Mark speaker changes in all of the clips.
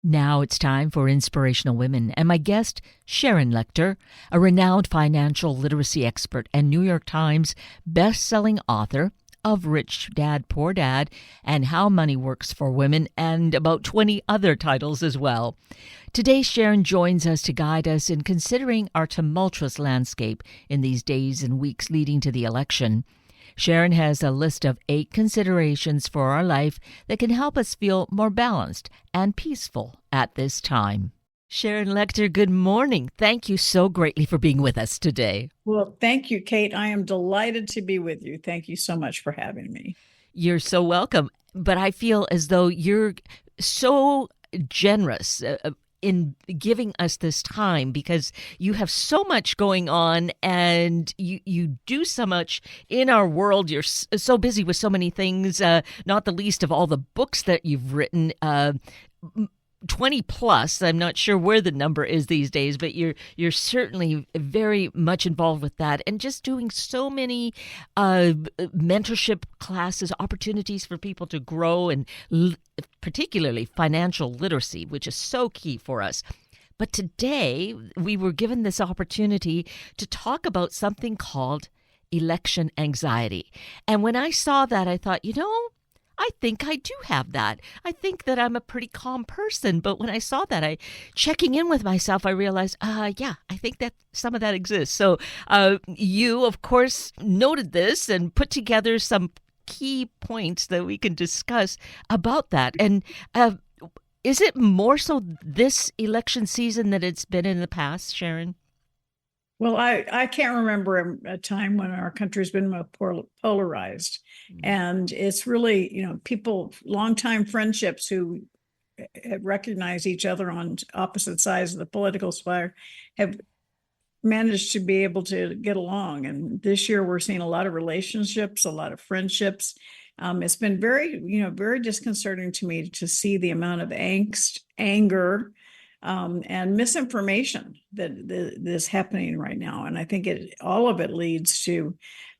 Speaker 1: Now it's time for Inspirational Women, and my guest, Sharon Lechter, a renowned financial literacy expert and New York Times best-selling author of Rich Dad, Poor Dad, and How Money Works for Women, and about 20 other titles as well. Today, Sharon joins us to guide us in considering our tumultuous landscape in these days and weeks leading to the election. Sharon has a list of 8 considerations for our life that can help us feel more balanced and peaceful at this time. Sharon Lechter, good morning. Thank you so greatly for being with us today.
Speaker 2: Well, thank you, Kate. I am delighted to be with you. Thank you so much for having me.
Speaker 1: You're so welcome. But I feel as though you're so generous in giving us this time because you have so much going on and you do so much in our world. You're so busy with so many things, not the least of all the books that you've written. 20 plus. I'm not sure where the number is these days, but you're certainly very much involved with that and just doing so many mentorship classes, opportunities for people to grow, and particularly financial literacy, which is so key for us. But today we were given this opportunity to talk about something called election anxiety. And when I saw that, I thought, I think I do have that. I think that I'm a pretty calm person. But when I saw that, checking in with myself, I realized, I think that some of that exists. So you, of course, noted this and put together some key points that we can discuss about that. And is it more so this election season that it's been in the past, Sharon?
Speaker 2: Well, I can't remember a time when our country's been more polarized. And it's really, people, longtime friendships who have recognized each other on opposite sides of the political sphere have managed to be able to get along. And this year we're seeing a lot of relationships, a lot of friendships. It's been very disconcerting to me to see the amount of angst, anger, and misinformation that is happening right now. And I think all of it leads to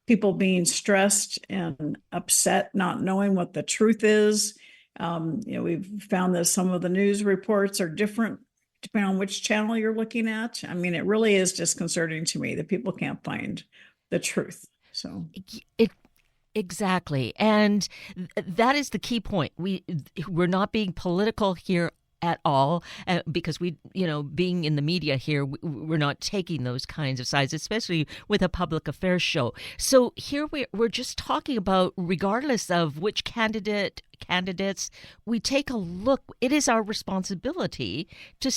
Speaker 2: people being stressed and upset, not knowing what the truth is. We've found that some of the news reports are different depending on which channel you're looking at. I mean, it really is disconcerting to me that people can't find the truth. So
Speaker 1: Exactly. And that is the key point. We're not being political here at all, because being in the media here, we're not taking those kinds of sides, especially with a public affairs show. So here we're just talking about, regardless of which candidates, we take a look. It is our responsibility to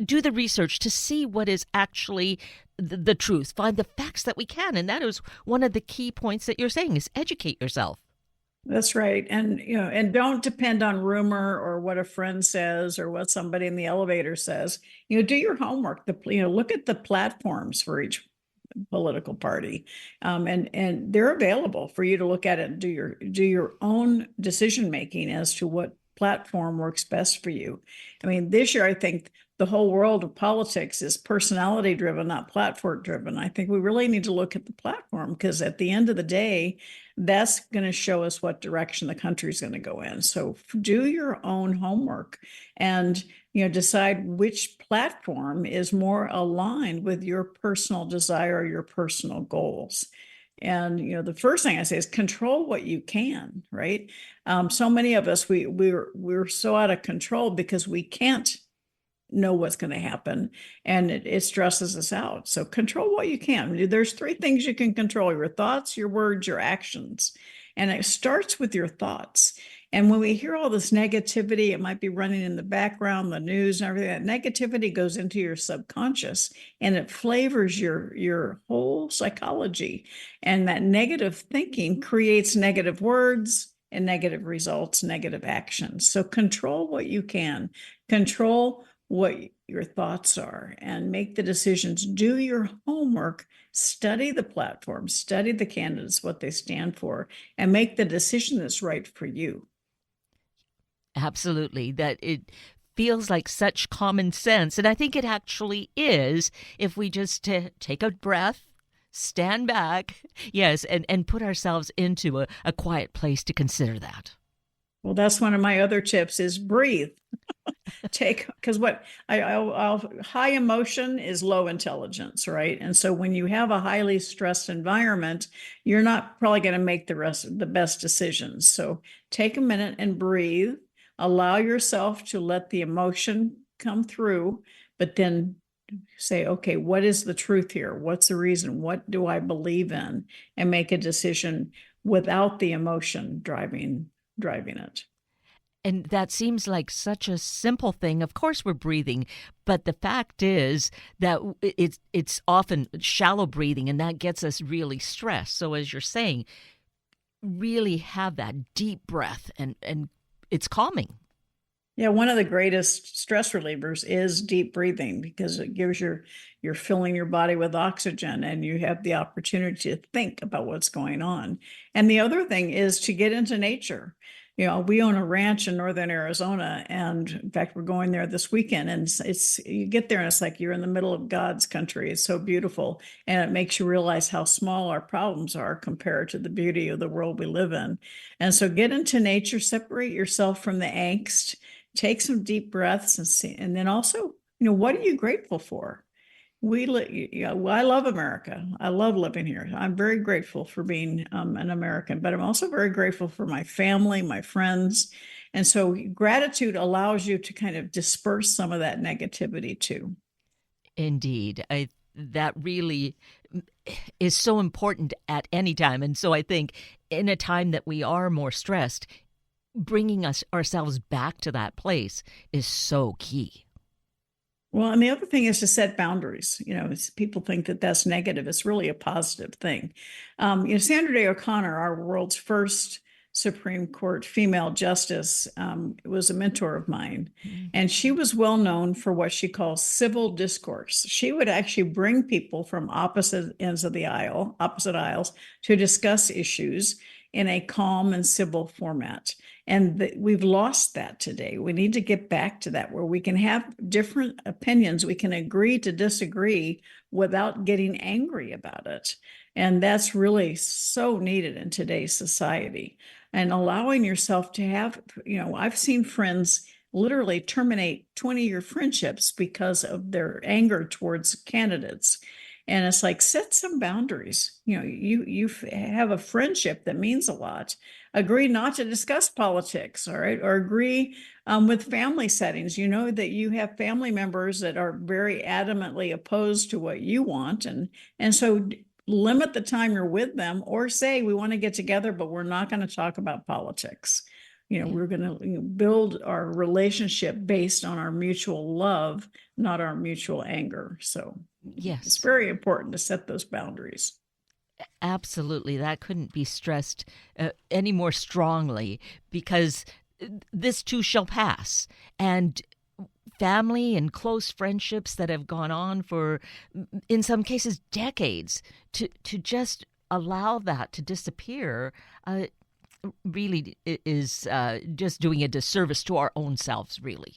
Speaker 1: do the research, to see what is actually the truth, find the facts that we can. And that is one of the key points that you're saying, is educate yourself.
Speaker 2: That's right. And don't depend on rumor or what a friend says or what somebody in the elevator says. Do your homework. Look at the platforms for each political party, and they're available for you to look at it and do your own decision making as to what platform works best for you. I mean, this year I think the whole world of politics is personality driven, not platform driven. I think we really need to look at the platform, because at the end of the day, that's going to show us what direction the country is going to go in. So do your own homework and decide which platform is more aligned with your personal desire or your personal goals. And the first thing I say is control what you can, right? So many of us we're so out of control because we can't know what's going to happen, and it stresses us out. So control what you can. There's 3 things you can control: your thoughts, your words, your actions. And it starts with your thoughts. And when we hear all this negativity, it might be running in the background, the news and everything. That negativity goes into your subconscious and it flavors your whole psychology. And that negative thinking creates negative words and negative results, negative actions. So control what you can. Control what your thoughts are and make the decisions. Do your homework, study the platform, study the candidates, what they stand for, and make the decision that's right for you.
Speaker 1: Absolutely. That it feels like such common sense. And I think it actually is, if we just take a breath, stand back, yes, and put ourselves into a quiet place to consider that.
Speaker 2: Well, that's one of my other tips is breathe. Because what I'll high emotion is low intelligence, right? And so when you have a highly stressed environment, you're not probably going to make the rest of the best decisions. So take a minute and breathe. Allow yourself to let the emotion come through, but then say, okay, what is the truth here? What's the reason? What do I believe in? And make a decision without the emotion driving it.
Speaker 1: And that seems like such a simple thing. Of course, we're breathing, but the fact is that it's often shallow breathing, and that gets us really stressed. So, as you're saying, really have that deep breath, and it's calming.
Speaker 2: Yeah, one of the greatest stress relievers is deep breathing because it gives you're filling your body with oxygen and you have the opportunity to think about what's going on. And the other thing is to get into nature. You know, we own a ranch in northern Arizona, and in fact, we're going there this weekend. And it's you get there and it's like you're in the middle of God's country. It's so beautiful, and it makes you realize how small our problems are compared to the beauty of the world we live in. And so, get into nature, separate yourself from the angst, take some deep breaths and see, and then also, what are you grateful for? I love America. I love living here. I'm very grateful for being an American, but I'm also very grateful for my family, my friends. And so gratitude allows you to kind of disperse some of that negativity too.
Speaker 1: Indeed, that really is so important at any time. And so I think in a time that we are more stressed, bringing us ourselves back to that place is so key.
Speaker 2: Well, and the other thing is to set boundaries. People think that that's negative. It's really a positive thing. Sandra Day O'Connor, our world's first Supreme Court female justice, was a mentor of mine.
Speaker 1: Mm.
Speaker 2: And she was well known for what she calls civil discourse. She would actually bring people from opposite ends of the aisle, opposite aisles, to discuss issues in a calm and civil format. And we've lost that today. We need to get back to that where we can have different opinions. We can agree to disagree without getting angry about it. And that's really so needed in today's society. And allowing yourself to have, I've seen friends literally terminate 20-year friendships because of their anger towards candidates. And it's like, set some boundaries. You have a friendship that means a lot. Agree not to discuss politics, all right, or agree with family settings. You know that you have family members that are very adamantly opposed to what you want, and so limit the time you're with them, or say we want to get together, but we're not going to talk about politics.
Speaker 1: Yeah.
Speaker 2: We're going to build our relationship based on our mutual love, not our mutual anger. So it's
Speaker 1: Yes,
Speaker 2: very important to set those boundaries.
Speaker 1: absolutely. That couldn't be stressed any more strongly because this too shall pass. And family and close friendships that have gone on for, in some cases, decades, to just allow that to disappear really is just doing a disservice to our own selves, really.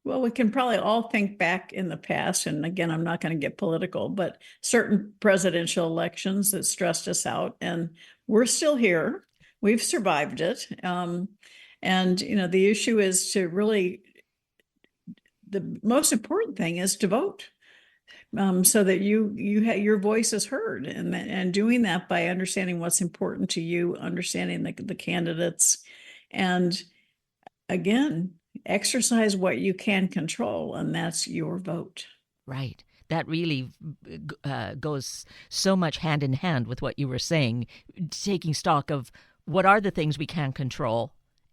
Speaker 2: Well, we can probably all think back in the past, and again, I'm not going to get political, but certain presidential elections that stressed us out, and we're still here. We've survived it. And the issue is to really, the most important thing is to vote, so that your voice is heard, and doing that by understanding what's important to you, understanding the candidates, and again, exercise what you can control, and that's your vote.
Speaker 1: Right. That really goes so much hand in hand with what you were saying, taking stock of what are the things we can control.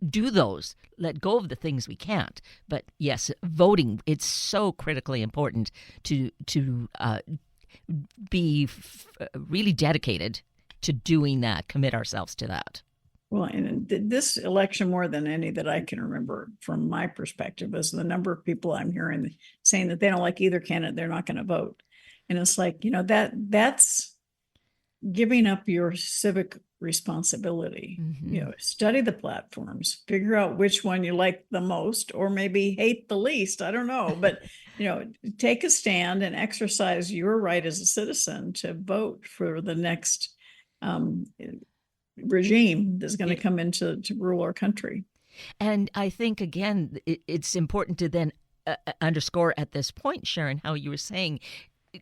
Speaker 1: Do those, let go of the things we can't. But yes, voting, it's so critically important to be really dedicated to doing that, commit ourselves to that.
Speaker 2: Well, and this election, more than any that I can remember from my perspective, is the number of people I'm hearing saying that they don't like either candidate, they're not going to vote. And it's like, that's giving up your civic responsibility.
Speaker 1: Mm-hmm.
Speaker 2: Study the platforms, figure out which one you like the most, or maybe hate the least. I don't know, but take a stand and exercise your right as a citizen to vote for the next regime that's going to come into to rule our country.
Speaker 1: And I think, again, it's important to then underscore at this point, Sharon, how you were saying,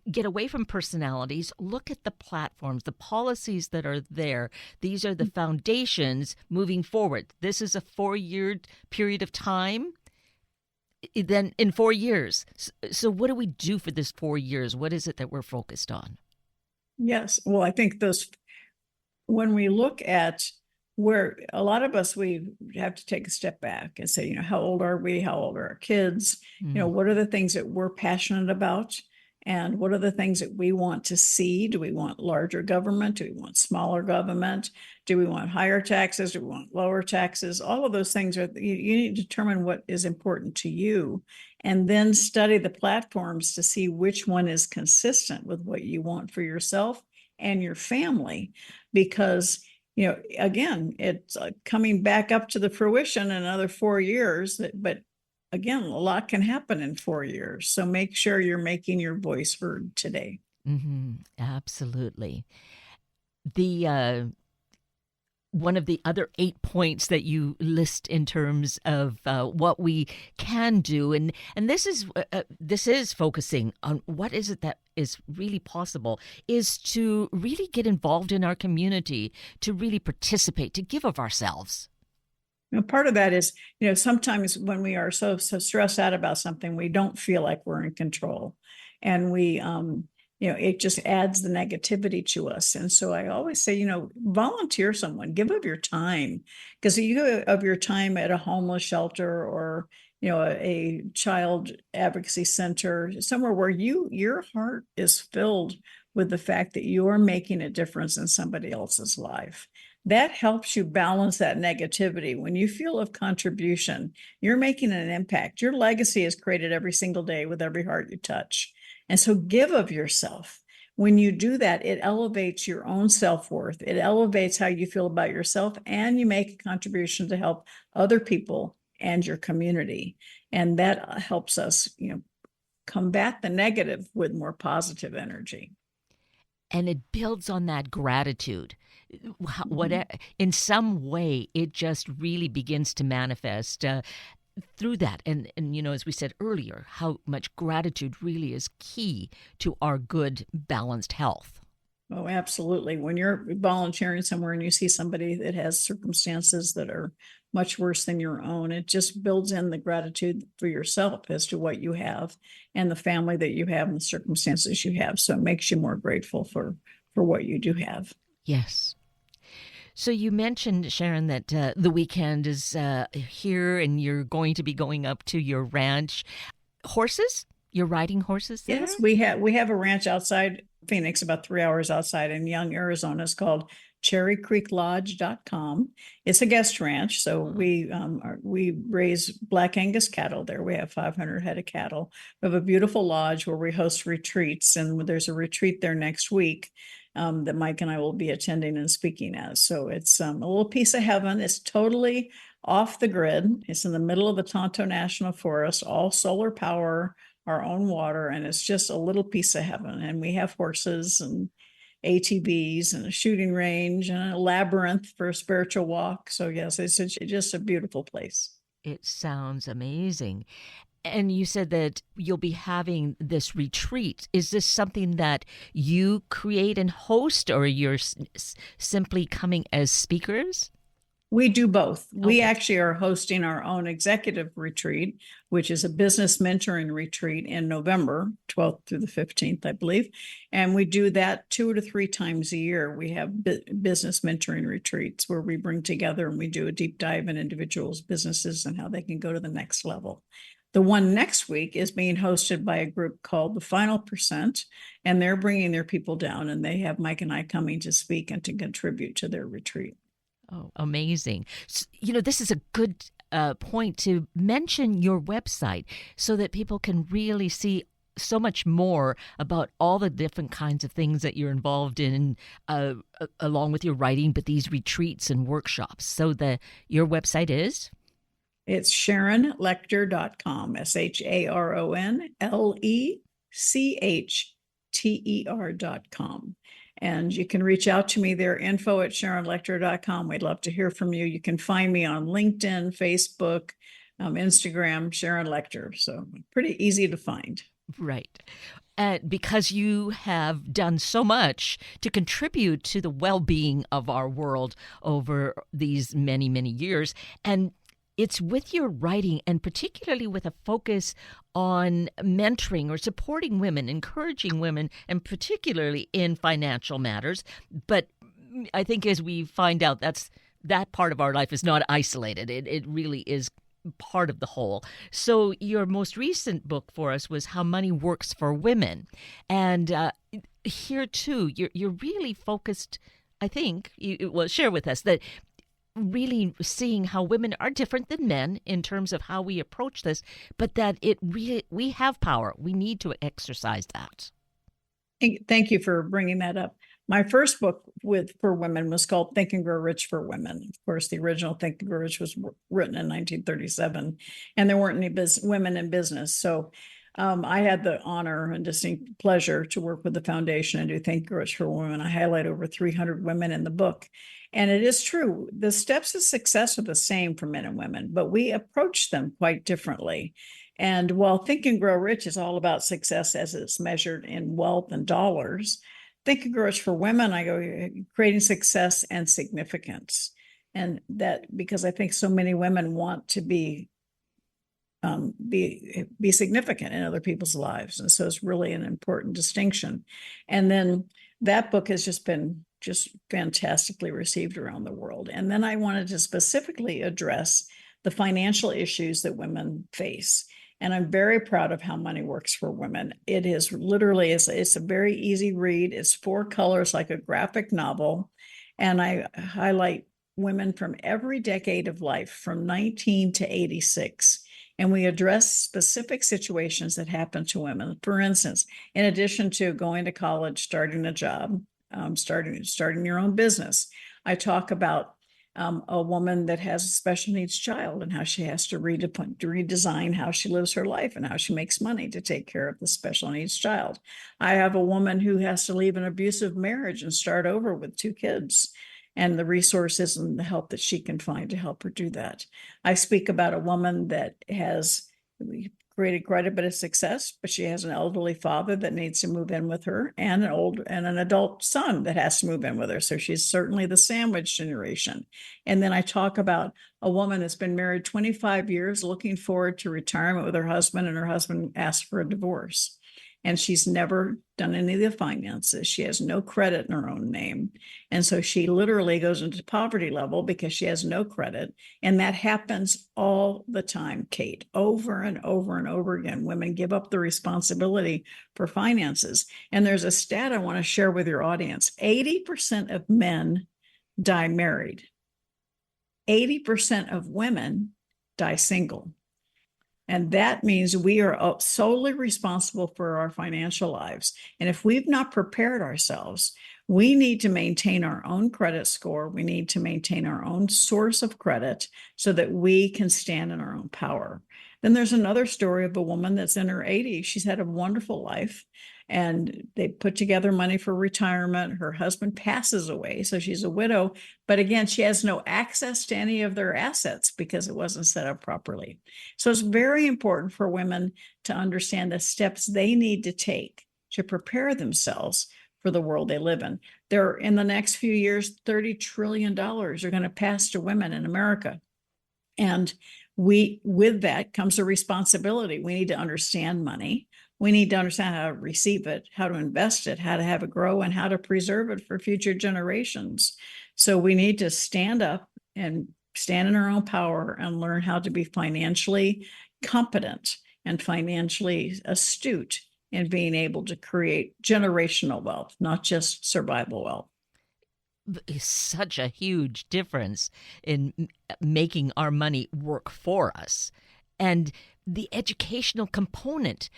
Speaker 1: get away from personalities, look at the platforms, the policies that are there. These are the foundations moving forward. This is a 4-year period of time. Then in 4 years. So, what do we do for this 4 years? What is it that we're focused on?
Speaker 2: Yes. Well, I think those, when we look at where a lot of us, we have to take a step back and say, how old are we? How old are our kids?
Speaker 1: Mm.
Speaker 2: What are the things that we're passionate about? And what are the things that we want to see? Do we want larger government? Do we want smaller government? Do we want higher taxes? Do we want lower taxes? All of those things you need to determine what is important to you, and then study the platforms to see which one is consistent with what you want for yourself and your family. Because again, it's coming back up to the fruition in another 4 years, but again, a lot can happen in 4 years. So make sure you're making your voice heard today.
Speaker 1: Absolutely. The one of the other 8 points that you list in terms of what we can do, and this is focusing on what is it that is really possible, is to really get involved in our community, to really participate, to give of ourselves.
Speaker 2: Part of that is, sometimes when we are so stressed out about something, we don't feel like we're in control, and we it just adds the negativity to us. And so I always say, volunteer someone, give of your time, because you give of your time at a homeless shelter, or a child advocacy center, somewhere where your heart is filled with the fact that you're making a difference in somebody else's life. That helps you balance that negativity. When you feel of contribution, you're making an impact. Your legacy is created every single day with every heart you touch. And so give of yourself. When you do that, it elevates your own self-worth. It elevates how you feel about yourself, and you make a contribution to help other people and your community. And that helps us, combat the negative with more positive energy.
Speaker 1: And it builds on that gratitude. What,
Speaker 2: Mhm.
Speaker 1: in some way, it just really begins to manifest through that. And as we said earlier, how much gratitude really is key to our good, balanced health.
Speaker 2: Oh, absolutely. When you're volunteering somewhere and you see somebody that has circumstances that are much worse than your own, it just builds in the gratitude for yourself as to what you have and the family that you have and the circumstances you have. So it makes you more grateful for what you do have.
Speaker 1: Yes. So you mentioned, Sharon, that the weekend is here and you're going to be going up to your ranch. Horses? You're riding horses there?
Speaker 2: Yes, we have a ranch outside Phoenix, about 3 hours outside in Young, Arizona. It's called cherrycreeklodge.com. It's a guest ranch, so we raise Black Angus cattle there. We have 500 head of cattle. We have a beautiful lodge where we host retreats, and there's a retreat there next week that Mike and I will be attending and speaking at. So it's a little piece of heaven. It's totally off the grid. It's in the middle of the Tonto National Forest, all solar power, our own water, and it's just a little piece of heaven. And we have horses and ATVs and a shooting range and a labyrinth for a spiritual walk. So yes, it's just a beautiful place.
Speaker 1: It sounds amazing. And you said that you'll be having this retreat. Is this something that you create and host, or you're simply coming as speakers?
Speaker 2: We do both. We
Speaker 1: Okay.
Speaker 2: actually are hosting our own executive retreat, which is a business mentoring retreat in November 12th through the 15th, I believe. And we do that 2 to 3 times a year. We have business mentoring retreats where we bring together and we do a deep dive in individuals' businesses and how they can go to the next level. The one next week is being hosted by a group called The Final Percent, and they're bringing their people down, and they have Mike and I coming to speak and to contribute to their retreat.
Speaker 1: Oh, amazing. This is a good point to mention your website so that people can really see so much more about all the different kinds of things that you're involved in, along with your writing, but these retreats and workshops. So your website is?
Speaker 2: It's SharonLechter.com, SharonLechter.com. And you can reach out to me there, info@sharonlechter.com. We'd love to hear from you. You can find me on LinkedIn, Facebook, Instagram, Sharon Lechter. So pretty easy to find.
Speaker 1: Right. Because you have done so much to contribute to the well-being of our world over these many, many years. And it's with your writing, and particularly with a focus on mentoring or supporting women, encouraging women, and particularly in financial matters. But I think as we find out, that part of our life is not isolated. It really is part of the whole. So your most recent book for us was How Money Works for Women. And here too, you're really focused, I think, you will share with us that really seeing how women are different than men in terms of how we approach this, but that we have power. We need to exercise that.
Speaker 2: Thank you for bringing that up. My first book for women was called Think and Grow Rich for Women. Of course, the original Think and Grow Rich was written in 1937, and there weren't any women in business. So I had the honor and distinct pleasure to work with the foundation and do Think and Grow Rich for Women. I highlight over 300 women in the book. And it is true, the steps of success are the same for men and women, but we approach them quite differently. And while Think and Grow Rich is all about success as it's measured in wealth and dollars, Think and Grow Rich for Women, I go creating success and significance. And that because I think so many women want to be significant in other people's lives. And so it's really an important distinction. And then that book has just been fantastically received around the world. And then I wanted to specifically address the financial issues that women face. And I'm very proud of How Money Works for Women. It is literally, it's a very easy read. It's 4 colors like a graphic novel. And I highlight women from every decade of life from 19 to 86. And we address specific situations that happen to women. For instance, in addition to going to college, starting a job, starting your own business, I talk about a woman that has a special needs child and how she has to redesign how she lives her life and how she makes money to take care of the special needs child. I have a woman who has to leave an abusive marriage and start over with 2 kids, and the resources and the help that she can find to help her do that. I speak about a woman that has created quite a bit of success, but she has an elderly father that needs to move in with her and an adult son that has to move in with her. So she's certainly the sandwich generation. And then I talk about a woman that's been married 25 years, looking forward to retirement with her husband, and her husband asked for a divorce. And she's never done any of the finances. She has no credit in her own name. And so she literally goes into poverty level because she has no credit. And that happens all the time, Kate, over and over and over again. Women give up the responsibility for finances. And there's a stat I want to share with your audience. 80% of men die married. 80% of women die single. And that means we are solely responsible for our financial lives. And if we've not prepared ourselves, we need to maintain our own credit score. We need to maintain our own source of credit so that we can stand in our own power. Then there's another story of a woman that's in her 80s. She's had a wonderful life, and they put together money for retirement. Her husband passes away, so she's a widow. But again, she has no access to any of their assets because it wasn't set up properly. So it's very important for women to understand the steps they need to take to prepare themselves for the world they live in. There, in the next few years, $30 trillion are going to pass to women in America. And with that comes a responsibility. We need to understand money. We need to understand how to receive it, how to invest it, how to have it grow, and how to preserve it for future generations. So we need to stand up and stand in our own power and learn how to be financially competent and financially astute in being able to create generational wealth, not just survival wealth.
Speaker 1: Is such a huge difference in making our money work for us. And the educational component,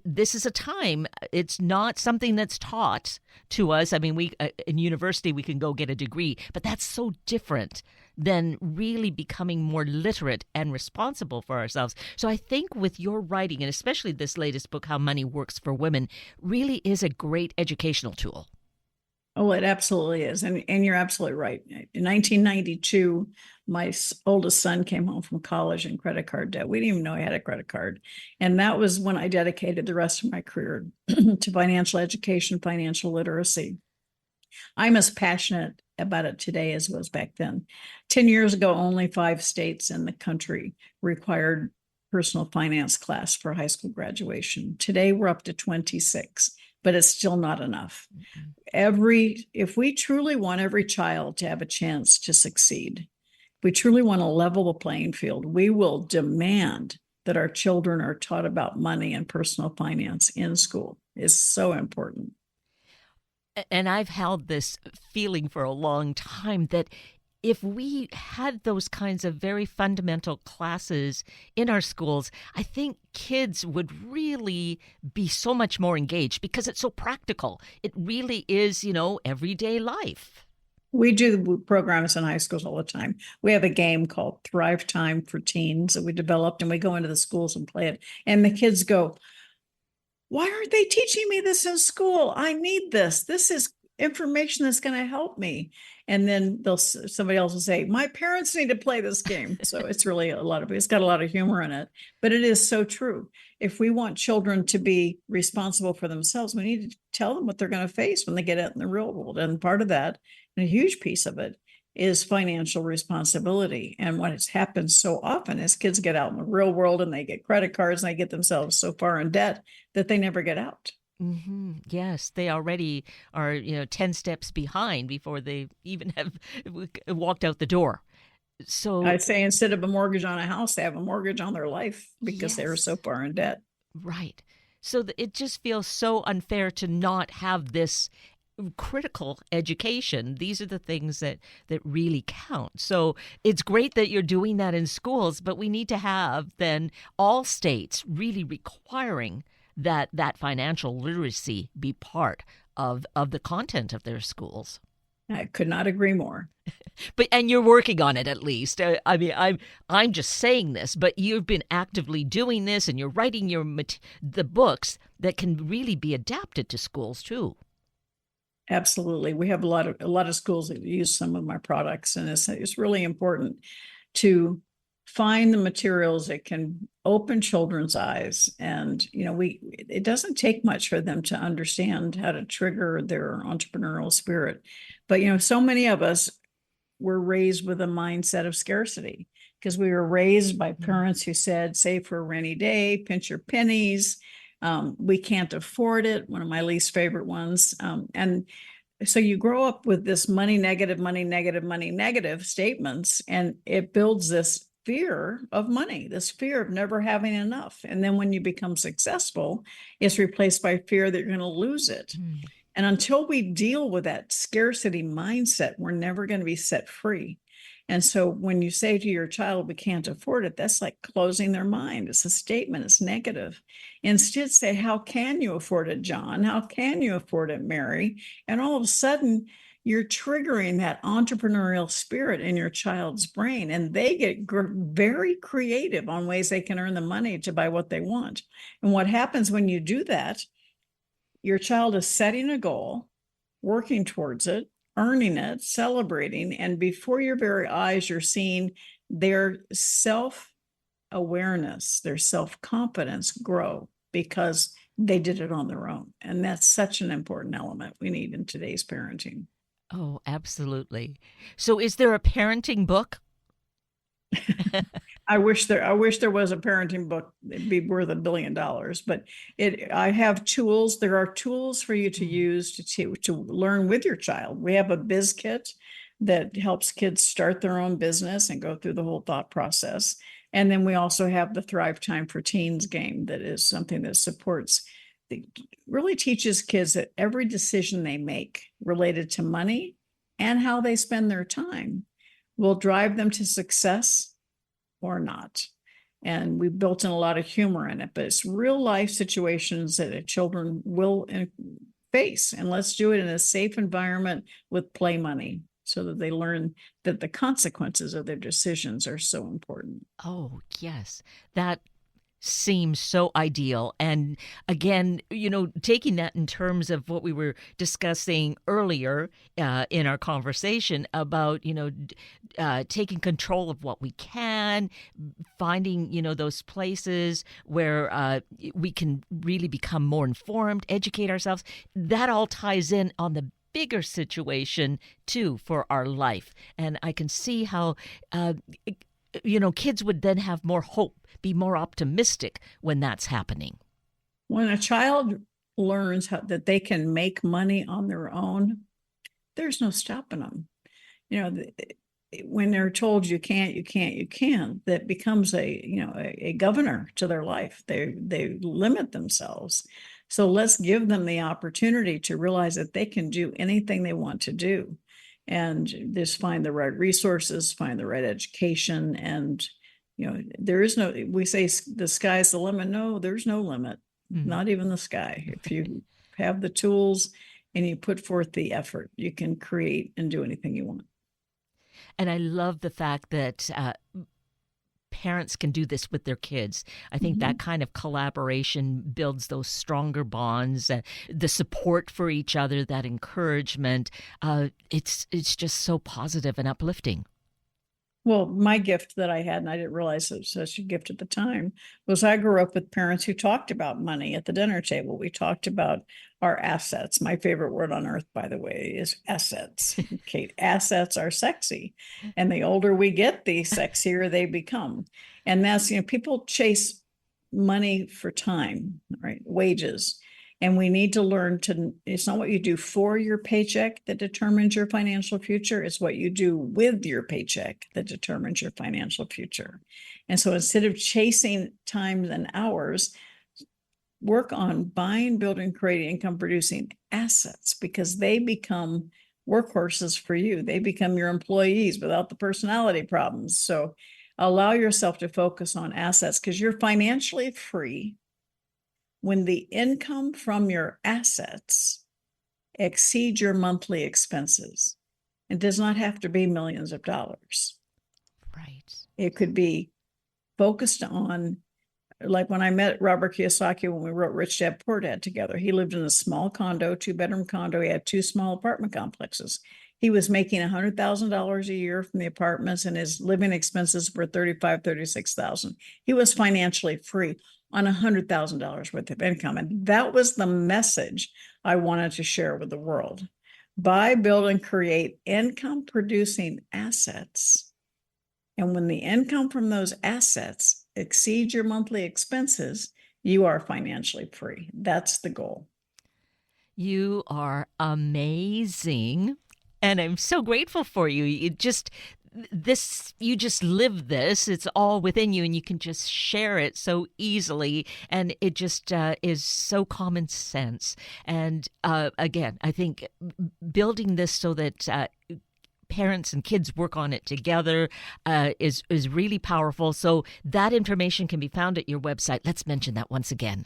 Speaker 1: this is a time, it's not something that's taught to us. I mean, we in university, we can go get a degree, but that's so different than really becoming more literate and responsible for ourselves. So I think with your writing, and especially this latest book, How Money Works for Women, really is a great educational tool.
Speaker 2: Oh, it absolutely is. And you're absolutely right. In 1992, my oldest son came home from college in credit card debt. We didn't even know he had a credit card. And that was when I dedicated the rest of my career to financial education, financial literacy. I'm as passionate about it today as was back then. 10 years ago, only 5 states in the country required personal finance class for high school graduation. Today, we're up to 26, but it's still not enough.
Speaker 1: Mhm.
Speaker 2: If we truly want every child to have a chance to succeed, if we truly want to level the playing field, we will demand that our children are taught about money and personal finance in school. Is so important.
Speaker 1: And I've held this feeling for a long time that if we had those kinds of very fundamental classes in our schools, I think kids would really be so much more engaged because it's so practical. It really is, everyday life.
Speaker 2: We do programs in high schools all the time. We have a game called Thrive Time for Teens that we developed, and we go into the schools and play it. And the kids go, "Why aren't they teaching me this in school? I need this. This is information that's going to help me." And then somebody else will say, "My parents need to play this game." So it's really it's got a lot of humor in it, but it is so true. If we want children to be responsible for themselves, we need to tell them what they're going to face when they get out in the real world. And part of that, and a huge piece of it, is financial responsibility. And what has happened so often is kids get out in the real world and they get credit cards and they get themselves so far in debt that they never get out.
Speaker 1: Yes, they already are, 10 steps behind before they even have walked out the door. So,
Speaker 2: I'd say instead of a mortgage on a house, they have a mortgage on their life because they were so
Speaker 1: yes,
Speaker 2: far in debt.
Speaker 1: right. So it just feels so unfair to not have this critical education. These are the things that really count. So it's great that you're doing that in schools, but we need to have then all states really requiring that financial literacy be part of the content of their schools.
Speaker 2: I could not agree more.
Speaker 1: But and you're working on it at least. I mean, I'm just saying this, but you've been actively doing this, and you're writing the books that can really be adapted to schools too.
Speaker 2: Absolutely. We have a lot of schools that use some of my products, and it's really important to find the materials that can open children's eyes. And we it doesn't take much for them to understand how to trigger their entrepreneurial spirit. But so many of us were raised with a mindset of scarcity because we were raised by parents who said, save for a rainy day, pinch your pennies. We can't afford it. One of my least favorite ones. And so you grow up with this money negative, money negative, money negative statements, and it builds this fear of money, this fear of never having enough. And then when you become successful, it's replaced by fear that you're going to lose it.
Speaker 1: Mm.
Speaker 2: And until we deal with that scarcity mindset, we're never going to be set free. And so when you say to your child, we can't afford it, that's like closing their mind. It's a statement, it's negative. Instead, say, how can you afford it, John? How can you afford it, Mary? And all of a sudden, you're triggering that entrepreneurial spirit in your child's brain, and they get very creative on ways they can earn the money to buy what they want. And what happens when you do that, your child is setting a goal, working towards it, earning it, celebrating, and before your very eyes, you're seeing their self awareness, their self confidence grow because they did it on their own. And that's such an important element we need in today's parenting.
Speaker 1: Oh, absolutely. So is there a parenting book?
Speaker 2: I wish there was a parenting book. It'd be worth $1 billion. But I have tools. There are tools for you to
Speaker 1: Mm.
Speaker 2: use to learn with your child. We have a biz kit that helps kids start their own business and go through the whole thought process. And then we also have the Thrive Time for Teens game that is something that really teaches kids that every decision they make related to money and how they spend their time will drive them to success or not. And we built in a lot of humor in it, but it's real life situations that children will face. And let's do it in a safe environment with play money so that they learn that the consequences of their decisions are so important.
Speaker 1: Oh, yes. That seems so ideal. And again, taking that in terms of what we were discussing earlier in our conversation about, taking control of what we can, finding, those places where we can really become more informed, educate ourselves. That all ties in on the bigger situation too for our life. And I can see how kids would then have more hope, be more optimistic when that's happening.
Speaker 2: When a child learns that they can make money on their own, there's no stopping them. When they're told you can't, that becomes a governor to their life. They limit themselves. So let's give them the opportunity to realize that they can do anything they want to do, and just find the right resources, find the right education. And there is no, we say the sky's the limit. No, there's no limit, not even the sky. If you have the tools and you put forth the effort, you can create and do anything you want.
Speaker 1: And I love the fact that parents can do this with their kids. I think that kind of collaboration builds those stronger bonds, the support for each other, that encouragement. It's just so positive and uplifting.
Speaker 2: Well, my gift that I had, and I didn't realize it was such a gift at the time, was I grew up with parents who talked about money at the dinner table. We talked about our assets. My favorite word on earth, by the way, is assets. Kate, assets are sexy. And the older we get, the sexier they become. And that's, people chase money for time, right? Wages. And we need to learn it's not what you do for your paycheck that determines your financial future. It's what you do with your paycheck that determines your financial future. And so instead of chasing times and hours, work on buying, building, creating income producing assets, because they become workhorses for you. They become your employees without the personality problems. So allow yourself to focus on assets, because you're financially free when the income from your assets exceeds your monthly expenses. It does not have to be millions of dollars.
Speaker 1: Right.
Speaker 2: It could be focused on, like when I met Robert Kiyosaki, when we wrote Rich Dad Poor Dad together, he lived in a small condo, 2-bedroom condo. He had 2 small apartment complexes. He was making $100,000 a year from the apartments, and his living expenses were $35,000, $36,000. He was financially free on $100,000 worth of income. And that was the message I wanted to share with the world. Buy, build, and create income producing assets. And when the income from those assets exceeds your monthly expenses, you are financially free. That's the goal.
Speaker 1: You are amazing. And I'm so grateful for you. You just live this. It's all within you, and you can just share it so easily. And it just is so common sense. And again, I think building this so that parents and kids work on it together is really powerful. So that information can be found at your website. Let's mention that once again.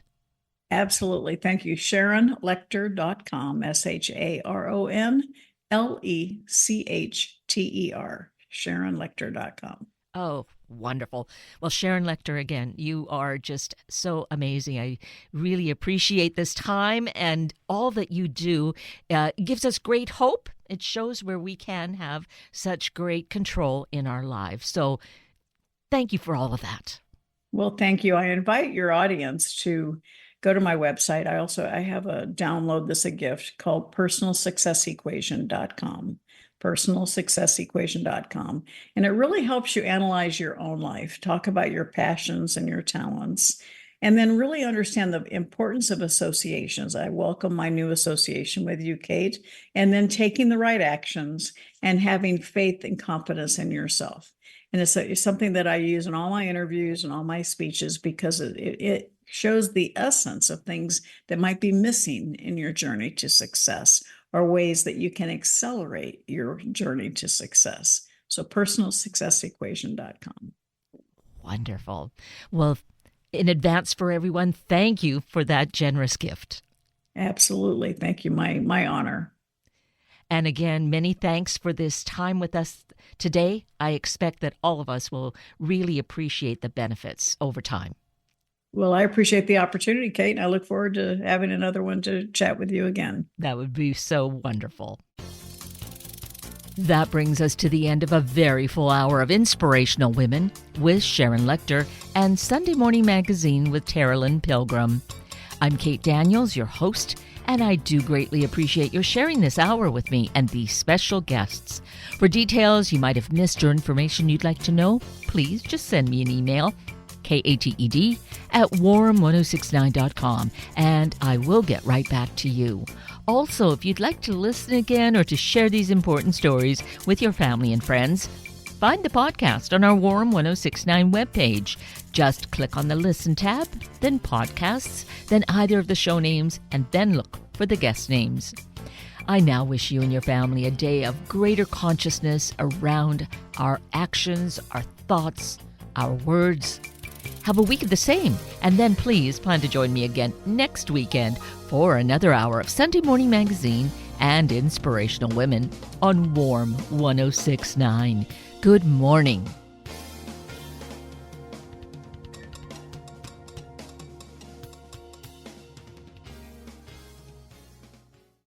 Speaker 2: Absolutely. Thank you. SharonLechter.com, SharonLechter, SharonLechter.com.
Speaker 1: Oh, wonderful. Well, Sharon Lechter, again, you are just so amazing. I really appreciate this time, and all that you do gives us great hope. It shows where we can have such great control in our lives. So thank you for all of that.
Speaker 2: Well, thank you. I invite your audience to go to my website. I have a download this a gift called personalsuccessequation.com. personalsuccessequation.com. And it really helps you analyze your own life, talk about your passions and your talents, and then really understand the importance of associations. I welcome my new association with you, Kate, and then taking the right actions and having faith and confidence in yourself. And it's something that I use in all my interviews and all my speeches, because it shows the essence of things that might be missing in your journey to success, or ways that you can accelerate your journey to success. So personalsuccessequation.com.
Speaker 1: Wonderful. Well, in advance for everyone, thank you for that generous gift.
Speaker 2: Absolutely. Thank you. My honor.
Speaker 1: And again, many thanks for this time with us today. I expect that all of us will really appreciate the benefits over time.
Speaker 2: Well, I appreciate the opportunity, Kate, and I look forward to having another one to chat with you again.
Speaker 1: That would be so wonderful. That brings us to the end of a very full hour of Inspirational Women with Sharon Lechter and Sunday Morning Magazine with Terilyn Pilgrim. I'm Kate Daniels, your host, and I do greatly appreciate your sharing this hour with me and these special guests. For details you might have missed or information you'd like to know, please just send me an email, kated@warm1069.com, and I will get right back to you. Also, if you'd like to listen again or to share these important stories with your family and friends, find the podcast on our Warm 1069 webpage. Just click on the Listen tab, then Podcasts, then either of the show names, and then look for the guest names. I now wish you and your family a day of greater consciousness around our actions, our thoughts, our words. Have a week of the same, and then please plan to join me again next weekend for another hour of Sunday Morning Magazine and Inspirational Women on Warm 1069. Good morning.